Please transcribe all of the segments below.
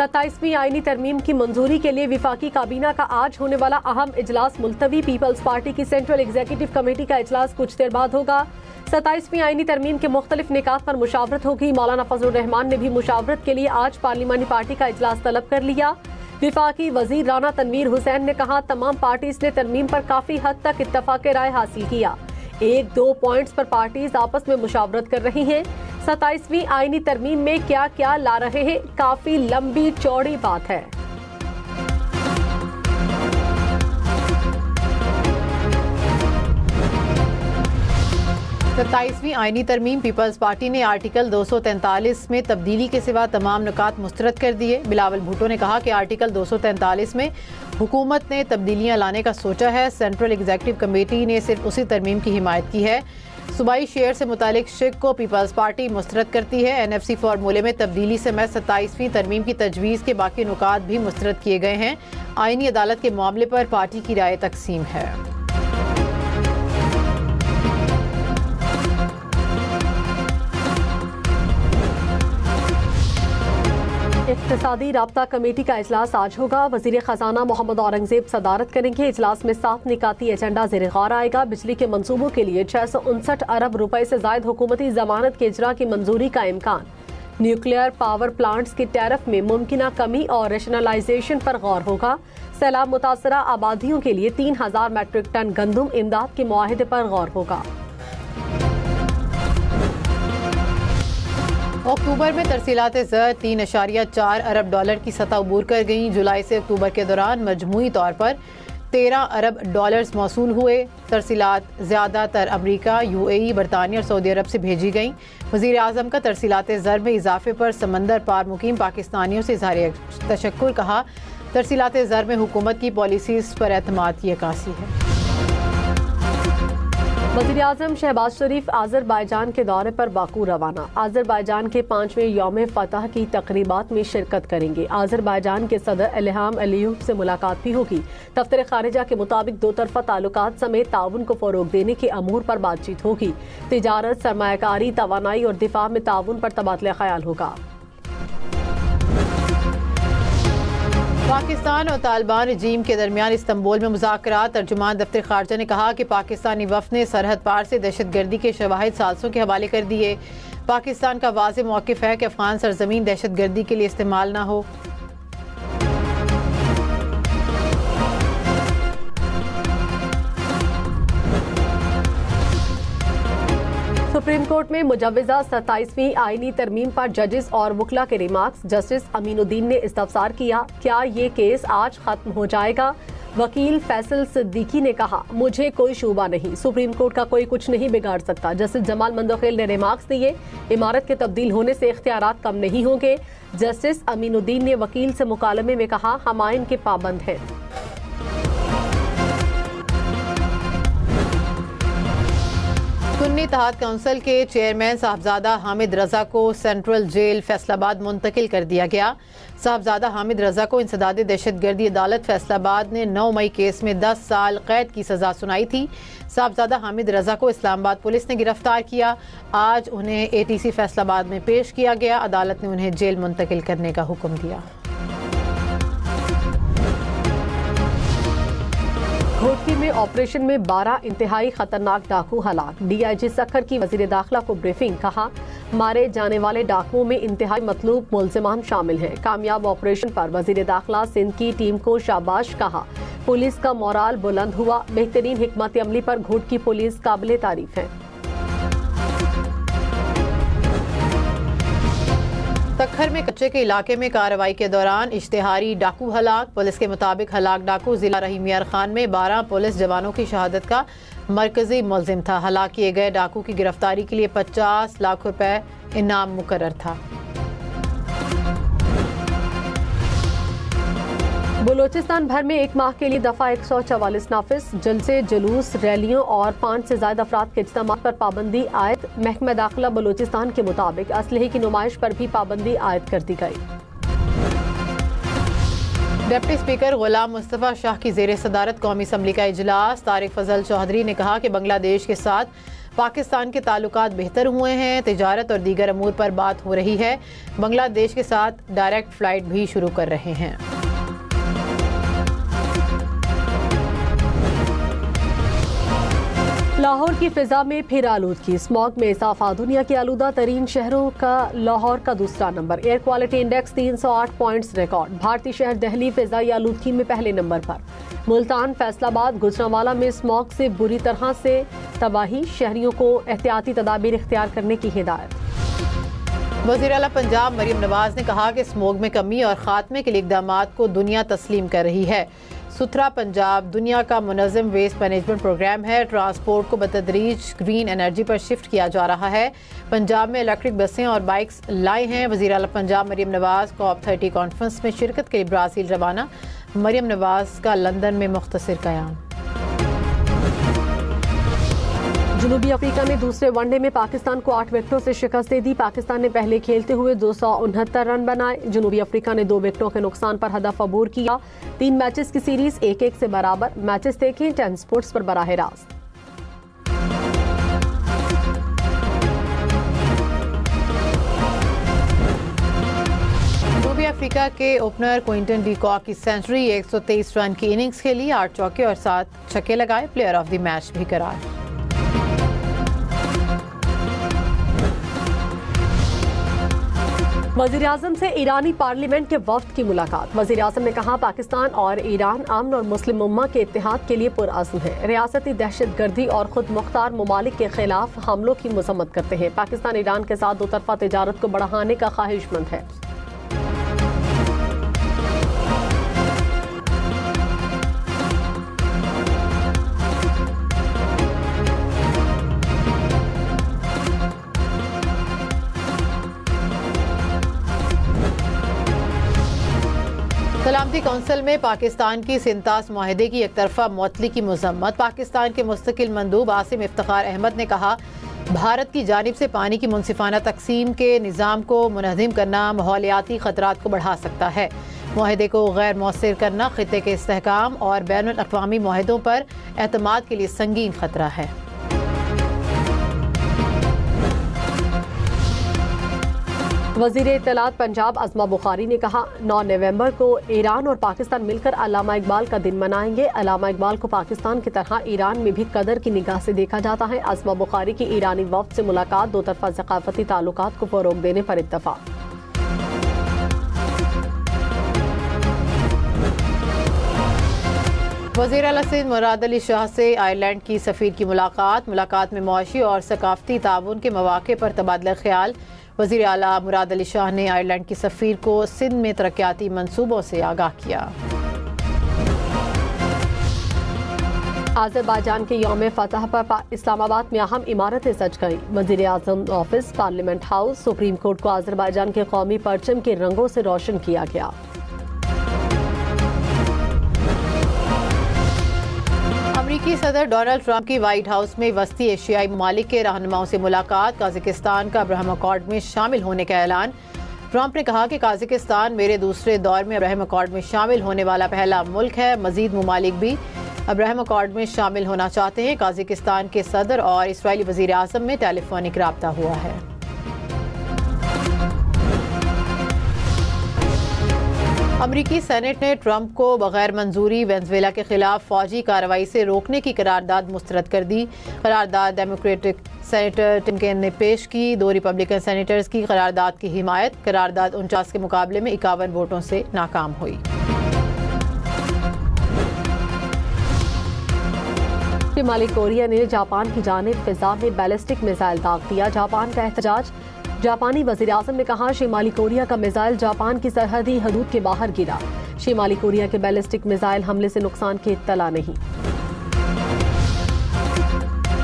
27वीं आईनी तरमीम की मंजूरी के लिए विफाकी काबीना का आज होने वाला अहम इजलास मुलतवी। पीपल्स पार्टी की सेंट्रल एग्जीक्यूटिव कमेटी का इजलास कुछ देर बाद होगा। 27वीं आईनी तरमीम के मुख्तलिफ निकात पर मुशावरत होगी। मौलाना फजलुर रहमान ने भी मुशावरत के लिए आज पार्लिमानी पार्टी का इजलास तलब कर लिया। विफाकी वजीर राना तनवीर हुसैन ने कहा, तमाम पार्टीज ने तरमीम पर काफी हद तक इत्तफाक राय हासिल किया। 1-2 पॉइंट्स पर पार्टीज आपस में मुशावरत कर रही हैं। 27वीं आईनी तरमीम में क्या क्या ला रहे हैं, काफी लंबी चौड़ी बात है। सत्ताईसवीं आईनी तरमीम पीपल्स पार्टी ने आर्टिकल 243 में तब्दीली के सिवा तमाम नुकात मुस्तरद कर दिए। बिलावल भुट्टो ने कहा कि आर्टिकल 243 में हुकूमत ने तब्दीलियां लाने का सोचा है। सेंट्रल एग्जीक्यूटिव कमेटी ने सिर्फ उसी तरमीम की हिमायत की है। सूबाई शेयर से मुतालिक शिक को पीपल्स पार्टी मुस्तरद करती है। NFC फार्मूले में तब्दीली समेत 27वीं तरमीम की तजवीज़ के बाकी नुकात भी मुस्तरद किए गए हैं। आईनी अदालत के मामले पर पार्टी की राय तकसीम है। इक़्तिसादी राब्ता कमेटी का इजलास आज होगा। वज़ीर ख़जाना मोहम्मद औरंगज़ेब सदारत करेंगे। इजलास में 7 निकाती एजेंडा ज़ेर गौर आएगा। बिजली के मंसूबों के लिए 659 अरब रुपए से ज़ायद हुकूमती ज़मानत के इजरा की मंजूरी का इम्कान। न्यूक्लियर पावर प्लांट्स की टैरिफ में मुमकिना कमी और रेशनलाइजेशन पर गौर होगा। सैलाब मुतासरा आबादियों के लिए 3000 मैट्रिक टन गंदम इमदाद के मुआहदे पर गौर होगा। अक्टूबर में तरसीलात ज़र 3.4 अरब डॉलर की सतह अबूर कर गई। जुलाई से अक्टूबर के दौरान मजमूई तौर पर 13 अरब डॉलर्स मौसूल हुए। तरसीलात ज़्यादातर अमरीका, UAE, बरतानिया और सऊदी अरब से भेजी गईं। वज़ीर आज़म का तरसीलात ज़र में इजाफे पर समंदर पार मुकीम पाकिस्तानियों से इज़हार तशक्कुर। कहा, तरसीलात ज़र में हुकूमत की पॉलिसीज़ पर एतमाद की अक्कासी है। वज़ीर आज़म शहबाज शरीफ आज़रबाईजान के दौरे पर बाकू रवाना। आज़रबाईजान के 5वें यौम फ़तह की तक़रीबात में शिरकत करेंगे। आज़रबाईजान के सदर इल्हाम अलीयव से मुलाकात भी होगी। दफ्तर ख़ारिजा के मुताबिक दो तरफ़ा ताल्लुकात समेत ताउन को फ़रोग़ देने के अमूर पर बातचीत होगी। तिजारत, सरमायाकारी, तवानाई और दिफा में ताउन पर तबादला ख़याल होगा। पाकिस्तान और तालिबान रजीम के दरमियान इस्तंबुल में मुज़ाकरात। तर्जुमान दफ्तर ख़ारिजा ने कहा कि पाकिस्तानी वफ़द ने सरहद पार से दहशतगर्दी के शवाहिद साज़िशों के हवाले कर दिए। पाकिस्तान का वाज़ेह मौक़िफ़ है कि अफ़गान सरज़मीन दहशतगर्दी के लिए इस्तेमाल न हो। सुप्रीम कोर्ट में मुजव्वज़ा 27वीं आईनी तरमीम पर जजेस और वकला के रिमार्क्स। जस्टिस अमीनुद्दीन ने इस्तफसार किया, क्या ये केस आज खत्म हो जाएगा? वकील फैसल सिद्दीकी ने कहा, मुझे कोई शुबा नहीं, सुप्रीम कोर्ट का कोई कुछ नहीं बिगाड़ सकता। जस्टिस जमाल मंदोखेल ने रिमार्क्स दिए, इमारत के तब्दील होने से इख्तियारात कम नहीं होंगे। जस्टिस अमीनुद्दीन ने वकील से मुकालमे में कहा, हम आइन के पाबंद हैं। सुन्नी इत्तेहाद काउंसिल के चेयरमैन साहबजादा हामिद रजा को सेंट्रल जेल फैसलाबाद मुंतकिल कर दिया गया। साहबजादा हामिद रजा को इंसदाद दहशतगर्दी अदालत फैसलाबाद ने 9 मई केस में 10 साल कैद की सजा सुनाई थी। साहबजादा हामिद रजा को इस्लामाबाद पुलिस ने गिरफ्तार किया। आज उन्हें ATC फैसलाबाद में पेश किया गया। अदालत ने उन्हें जेल मुंतकिल करने का हुक्म दिया। घोटकी में ऑपरेशन में 12 इंतहाई खतरनाक डाकू हलाक। DIG सखर की वजीर दाखिला को ब्रीफिंग। कहा, मारे जाने वाले डाकुओं में इंतहाई मतलूब मुल्जिमान शामिल हैं। कामयाब ऑपरेशन पर वजीर दाखिला सिंध की टीम को शाबाश कहा। पुलिस का मोराल बुलंद हुआ। बेहतरीन हिकमत अमली पर घोटकी पुलिस काबिल तारीफ है। सखर में कच्चे के इलाके में कार्रवाई के दौरान इश्तिहारी डाकू हलाक। पुलिस के मुताबिक हलाक डाकू जिला रहीम यार खान में 12 पुलिस जवानों की शहादत का मरकजी मुल्जिम था। हलाक किए गए डाकू की गिरफ्तारी के लिए 50 लाख रुपए इनाम मुकर्रर था। बलोचिस्तान भर में 1 माह के लिए दफा 144 नाफिज। जलसे, जुलूस, रैलियों और 5 से ज्यादा अफराद के इज्तिमा पर पाबंदी आयद। महकमा दाखिला बलोचिस्तान के मुताबिक असलहे की नुमाइश पर भी पाबंदी आयद कर दी गई। डिप्टी स्पीकर गुलाम मुस्तफ़ा शाह की ज़ेर सदारत कौमी असम्बली का इजलास। तारिक फजल चौधरी ने कहा कि बांग्लादेश के साथ पाकिस्तान के ताल्लुकात बेहतर हुए हैं, तिजारत और दीगर अमूर पर बात हो रही है। बांग्लादेश के साथ डायरेक्ट फ्लाइट भी शुरू कर रहे हैं। लाहौर की फिजा में फिर आलूदगी, स्मॉग में इजाफा, दुनिया के आलूदा तरीन शहरों का लाहौर का दूसरा number. Air quality index 308 points record. भारतीय शहर दिल्ली फिजाई आलूदगी में पहले नंबर पर। मुल्तान, फैसलाबाद, गुजरांवाला में स्मॉग से बुरी तरह से तबाही, शहरियों को एहतियाती तदाबीर इख्तियार करने की हिदायत। वज़ीर आला पंजाब मरियम नवाज ने कहा कि स्मॉग में कमी और खात्मे के लिए इक़दामात को दुनिया तस्लीम कर रही है। सुथरा पंजाब दुनिया का मुनज़्ज़म वेस्ट मैनेजमेंट प्रोग्राम है। ट्रांसपोर्ट को बतदरीज ग्रीन एनर्जी पर शिफ्ट किया जा रहा है। पंजाब में इलेक्ट्रिक बसें और बाइक्स लाई हैं। वज़ीर आला पंजाब मरियम नवाज COP30 कॉन्फ्रेंस में शिरकत के लिए ब्राज़ील रवाना। मरियम नवाज का लंदन में मुख्तसर क़याम। जनूबी अफ्रीका ने दूसरे वनडे में पाकिस्तान को 8 विकेटों से शिकस्त दे दी। पाकिस्तान ने पहले खेलते हुए 269 रन बनाए। जनूबी अफ्रीका ने 2 विकेटों के नुकसान पर हदफ अबूर किया। 3 मैचेस की सीरीज 1-1 से बराबर। मैचेस देखें 10 स्पोर्ट्स पर बराह रास्त। जनूबी अफ्रीका के ओपनर क्विंटन डी कॉक की सेंचुरी, 123 रन की इनिंग्स खेली, 8 चौके और 7 छक्के लगाए। प्लेयर ऑफ द मैच भी करार। वज़ीर आज़म से ईरानी पार्लियामेंट के वफ्द की मुलाकात। वज़ीर आज़म ने कहा पाकिस्तान और ईरान अमन और मुस्लिम उम्मा के इत्तेहाद के लिए पुरअज़्म है। रियासती दहशतगर्दी और खुद मुख्तार ममालिक के खिलाफ हमलों की मजम्मत करते हैं। पाकिस्तान ईरान के साथ दोतरफा तिजारत को बढ़ाने का ख्वाहिशमंद है। सलामती कौंसिल में पाकिस्तान की सिंतास मुआहदे की एक तरफा मुअत्तली की मजम्मत। पाकिस्तान के मुस्तकिल मंदूब आसिम इफ्तिखार अहमद ने कहा भारत की जानिब से पानी की मुनसिफाना तकसीम के निज़ाम को मुनहज़िम करना माहौलियाती ख़तरात को बढ़ा सकता है। मुआहदे को गैर मौसर करना खित्ते के इस्तेहकाम और बैनुल अक़वामी मुआहदों पर एतमाद के लिए संगीन खतरा है। वज़ीर इत्तलात पंजाब अज़मा बुखारी ने कहा 9 नवंबर को ईरान और पाकिस्तान मिलकर अल्लामा इकबाल का दिन मनाएंगे। अल्लामा इकबाल को पाकिस्तान की तरह ईरान में भी कदर की निगाह से देखा जाता है। अज़मा बुखारी की ईरानी वफ़द से मुलाकात, दो तरफा सकाफती ताल्लुकात को फ़रोग़ देने पर इत्तफ़ाक़। वज़ीर आला सिंध मुराद अली शाह से आयरलैंड की सफ़ीर की मुलाकात में मुआशी और सकाफती ताउन के मौक़े पर तबादला ख्याल। वज़ीर आला मुराद अली शाह ने आयरलैंड की सफ़ीर को सिंध में तरक्याती मंसूबों से आगाह किया। आज़रबाईजान के यौम फ़तह पर इस्लामाबाद में अहम इमारतें सज गईं। वज़ीर आज़म office, parliament house, supreme court को आज़रबाईजान के कौमी परचम के रंगों से रोशन किया गया। अमरीकी सदर डोनाल्ड ट्रंप की व्हाइट हाउस में वस्ती एशियाई ममालिक के रहनुमाओं से मुलाकात। काज़ाकिस्तान का अब्राहम अकॉर्ड में शामिल होने का ऐलान। ट्रंप ने कहा कि काज़ाकिस्तान मेरे दूसरे दौर में अब्राहम अकॉर्ड में शामिल होने वाला पहला मुल्क है। मजीद ममालिक भी अब्राहम अकॉर्ड में शामिल होना चाहते हैं। काज़ाकिस्तान के सदर और इस्राईली वज़ीर आज़म में टेलीफोनिक राब्ता हुआ है। अमरीकी सेनेट ने ट्रंप को बगैर मंजूरी वेनेजुएला के खिलाफ फौजी कार्रवाई से रोकने की करारदाद मुस्तरद कर दी। करारदाद डेमोक्रेटिक सेनेटर टिम केन ने पेश की। 2 रिपब्लिकन सेनेटर्स की करारदाद की हिमायत। करारदाद 49 के मुकाबले में 51 वोटों से नाकाम हुई। शिमाली कोरिया ने जापान की जानिब फिजा में बैलिस्टिक मिसाइल दाग दिया। जापान का एहतजाज। जापानी वज़ीर आज़म ने कहा शिमाली कोरिया का मिसाइल जापान की सरहदी हदूद के बाहर गिरा। शिमाली कोरिया के बैलिस्टिक मिसाइल हमले से नुकसान की इत्तला नहीं।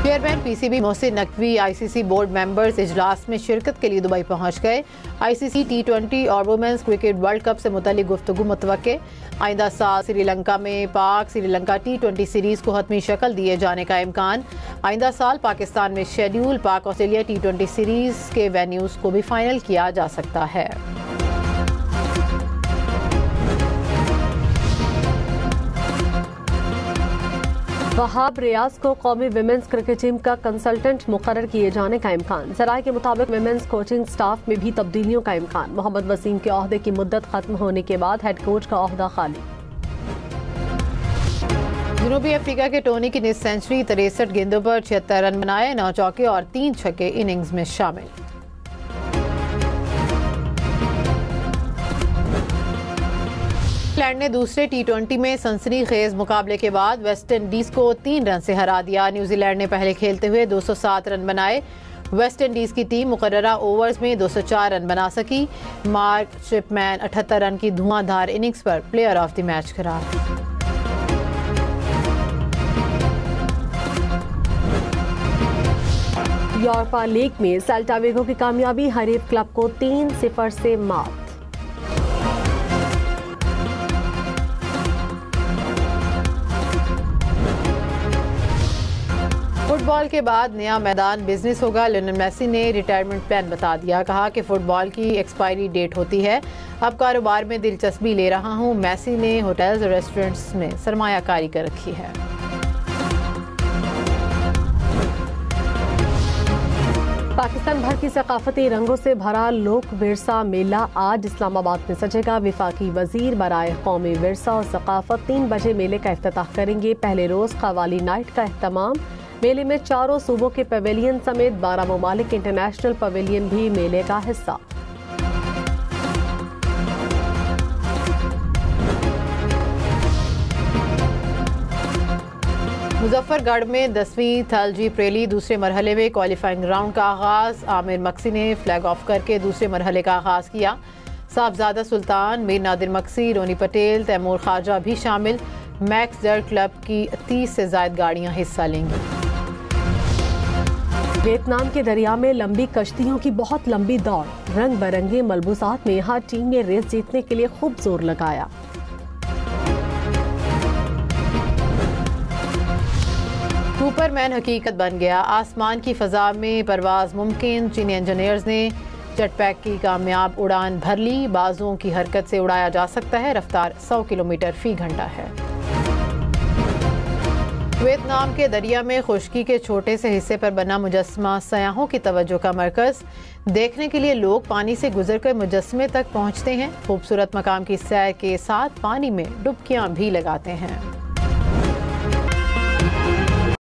Chairman PCB Mohsin Naqvi ICC board members इजलास में शिरकत के लिए दुबई पहुंच गए। ICC T20 और वुमेन्स क्रिकेट वर्ल्ड कप से मुतल्लिक गुफ्तगू मुतवक्के। आइंदा साल श्रीलंका में पाक श्रीलंका T20 सीरीज को हतमी शक्ल दिए जाने का इम्कान। आइंदा साल पाकिस्तान में शेड्यूल पाक ऑस्ट्रेलिया T20 सीरीज के वेन्यूज को भी फाइनल किया जा सकता है। वहाब रियाज को कौमी विमेंस क्रिकेट टीम का कंसल्टेंट मुकर्रर किए जाने का इम्कान। जराये के मुताबिक विमेंस कोचिंग स्टाफ में भी तब्दीलियों का इम्कान। मोहम्मद वसीम के ओहदे की मुद्दत खत्म होने के बाद हेड कोच का ओहदा खाली। जनूबी अफ्रीका के टोनी की 19 सेंचुरी 63 गेंदों पर 76 रन बनाए, 9 चौके और 3 छक्के इनिंग्स में शामिल। इंग्लैंड ने दूसरे T20 में सनसनीखेज मुकाबले के बाद वेस्ट इंडीज को 3 रन से हरा दिया। न्यूजीलैंड ने पहले खेलते हुए 207 रन बनाए। वेस्ट इंडीज की टीम मुकर्ररा ओवर्स में 204 रन बना सकी। मार्क चिपमैन 78 रन की धुआंधार इनिंग्स पर प्लेयर ऑफ द मैच करार। यूरोपा लीग में सेल्टा विगो की कामयाबी, हरीफ क्लब को 3-0 से मात। फुटबॉल के बाद नया मैदान बिजनेस होगा। लियोनेल मेसी ने रिटायरमेंट प्लान बता दिया। कहा कि फुटबॉल की एक्सपायरी डेट होती है, अब कारोबार में दिलचस्पी ले रहा हूं। मेसी ने होटल्स और रेस्टोरेंट्स में सरमायाकारी कर रखी है। पाकिस्तान भर की सकाफती रंगों से भरा लोक विरसा मेला आज इस्लामाबाद में सजेगा। विफाकी वजीर बराए कौमी विरसा और सकाफत 3 बजे मेले का इफ्तिताह करेंगे। पहले रोज कवाली नाइट का एहतमाम। मेले में चारों सूबों के पवेलियन समेत 12 ममालिक इंटरनेशनल पवेलियन भी मेले का हिस्सा। मुजफ्फरगढ़ में 10वीं थल जीप रैली दूसरे मरहले में क्वालिफाइंग राउंड का आगाज। आमिर मक्सी ने फ्लैग ऑफ करके दूसरे मरहले का आगाज किया। साहबजादा सुल्तान, मीर नादिर मक्सी, रोनी पटेल, तैमूर ख्वाजा भी शामिल। मैक्स डर क्लब की 30 से ज्यादा गाड़ियां हिस्सा लेंगी। वियतनाम के दरिया में लंबी कश्तियों की बहुत लंबी दौड़। रंग बिरंगे मलबूसात में यहाँ टीम ने रेस जीतने के लिए खूब जोर लगाया। सुपरमैन हकीकत बन गया। आसमान की फजा में परवाज मुमकिन। चीनी इंजीनियर्स ने जेटपैक की कामयाब उड़ान भर ली। बाजुओं की हरकत से उड़ाया जा सकता है। रफ्तार 100 किलोमीटर फी घंटा है। वियतनाम के दरिया में खुश्की के छोटे से हिस्से पर बना मुजस्समा सयाहों की तवज्जो का मरकज। देखने के लिए लोग पानी से गुजरकर मुजस्समे तक पहुंचते हैं। खूबसूरत मकाम की सैर के साथ पानी में डुबकियां भी लगाते हैं।